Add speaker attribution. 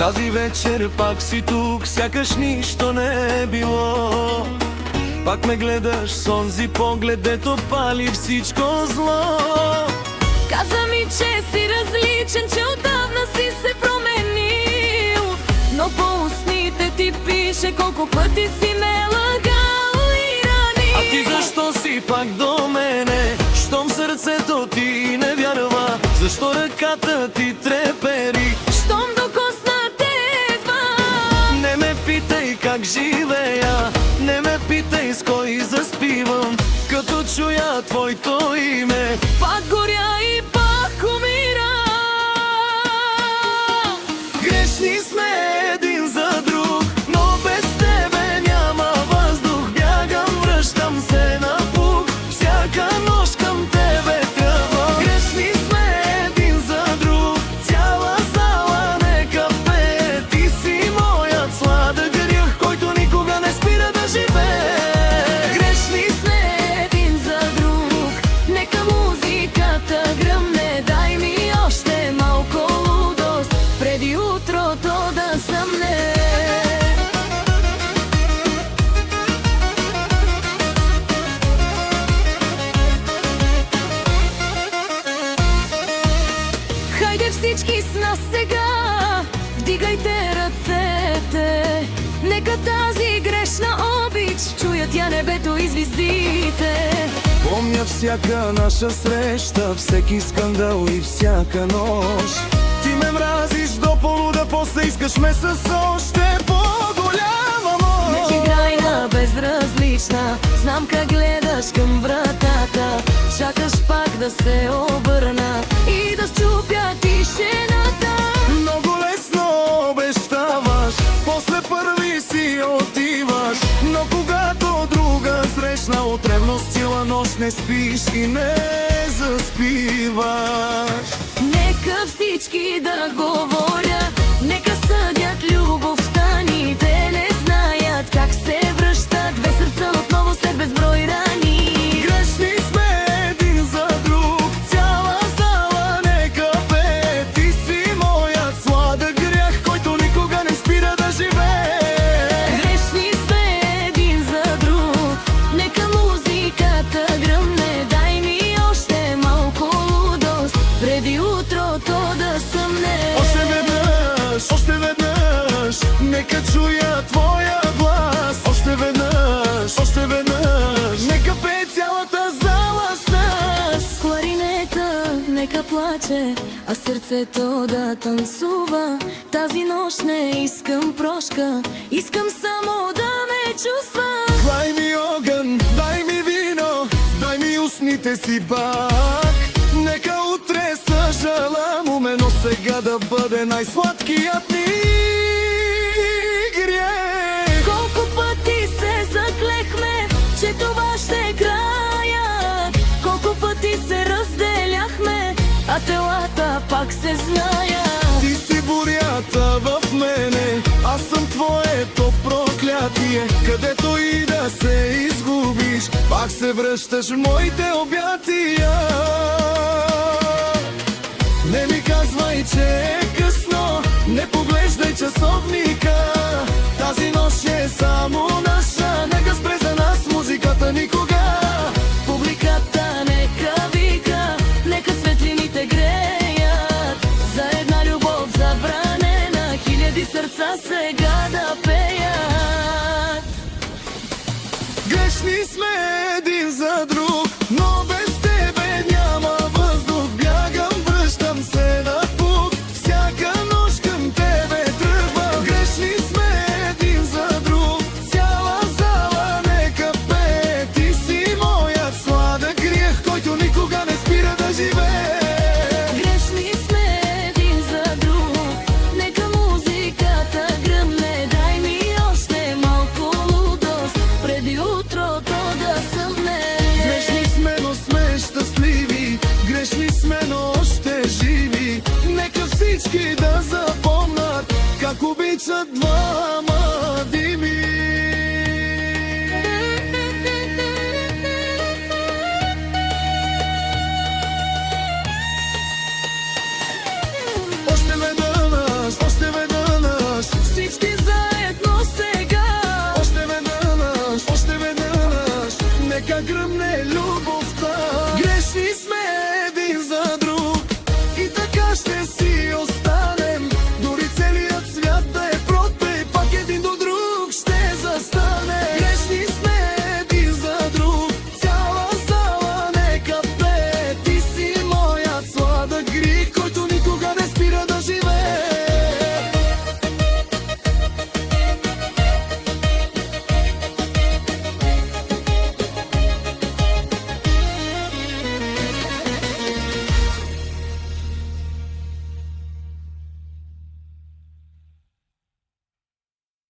Speaker 1: Тази вечер пак си тук, сякаш нищо не е било. Пак ме гледаш с онзи поглед, дето пали всичко зло.
Speaker 2: Каза ми, че си различен, че отдавна си се променил, но по устните ти пише колко пъти си ме лъгал и ранил.
Speaker 1: А ти защо си пак до мене, щом сърцето ти не вярва? Защо ръката ти трепери,
Speaker 2: щом докосна те едва?
Speaker 1: Не ме питай как живея, не ме питай с кой заспивам, като чуя твоето име.
Speaker 2: Пак горя и пак умира.
Speaker 1: Грешни сме един за друг, но без тебе няма въздух. Бягам, връщам се напук, всяка нощ към тебе тръгвам. Грешни сме един за друг, цяла зала нека пее. Ти си моят сладък грях, който никога не спира да живее.
Speaker 2: Грешни сме един за друг, нека музиката гръмне. Дай ми още малко лудост, преди утрото да съмне. Хайде всички с нас сега, вдигайте ръцете. Нека тази грешна обич чуят я небето и звездите.
Speaker 1: Помня всяка наша среща, всеки скандал и всяка нощ. Ти ме мразиш до полуда, после искаш ме с още по-голяма
Speaker 2: Не
Speaker 1: мощ.
Speaker 2: играй на безразлична, знам как гледаш към вратата. Чакаш пак да се обърна и да счупя тишината.
Speaker 1: Много лесно обещаваш, после първи си отиваш. Но когато друга срещна, от ревност цяла нощ не спиш и не заспиваш.
Speaker 2: Нека всички да говорят, нека съдят любовта ни. Те не знаят как се връщат две сърца отново след безброй рани.
Speaker 1: Грешни сме един за друг, цяла зала нека пее. Ти си моят сладък грях, който никога не спира да живее.
Speaker 2: Грешни сме един за друг, нека музиката гръмне. Дай ми още малко лудост, преди утрото да съмне.
Speaker 1: Още веднъж, нека чуя твоя глас. Още веднъж, нека пее цялата зала с нас.
Speaker 2: Кларинета нека плаче, а сърцето да танцува. Тази нощ не искам прошка, искам само да ме чувстваш.
Speaker 1: Дай ми огън, дай ми вино, дай ми устните си пак. Нека утре съжалам, умено сега да бъде най-сладкият ни грях.
Speaker 2: Колко пъти се заклехме, че това ще е краят. Колко пъти се разделяхме, а телата пак се знаят.
Speaker 1: Ти си бурята в мене, аз съм твоето проклятие. Където и да се изгубиш, пак се връщаш в моите обятия. Не ми казвай, че е късно, не поглеждай часовника. Тази нощ е само наша, нека спре за нас музиката никога.
Speaker 2: Публиката нека вика, нека светлините греят. За една любов забранена, хиляди сърца сега да пеят.
Speaker 1: Грешни сме един за друг, но без тебе няма въздух. Бягам, връщам се напук, всяка нощ към тебе тръгвам. Грешни сме един за друг, цяла зала нека пее. Ти си моят сладък грях, който никога не спира да живее.
Speaker 2: Грешни сме един за друг, нека музиката гръмне. Дай ми още малко лудост, преди утрото да съмне.
Speaker 1: Грешни сме, но сме щастливи. Грешни сме, но още живи. Нека всички да запомнат как обичат двама дими. Още веднъж, любовта. Грешни сме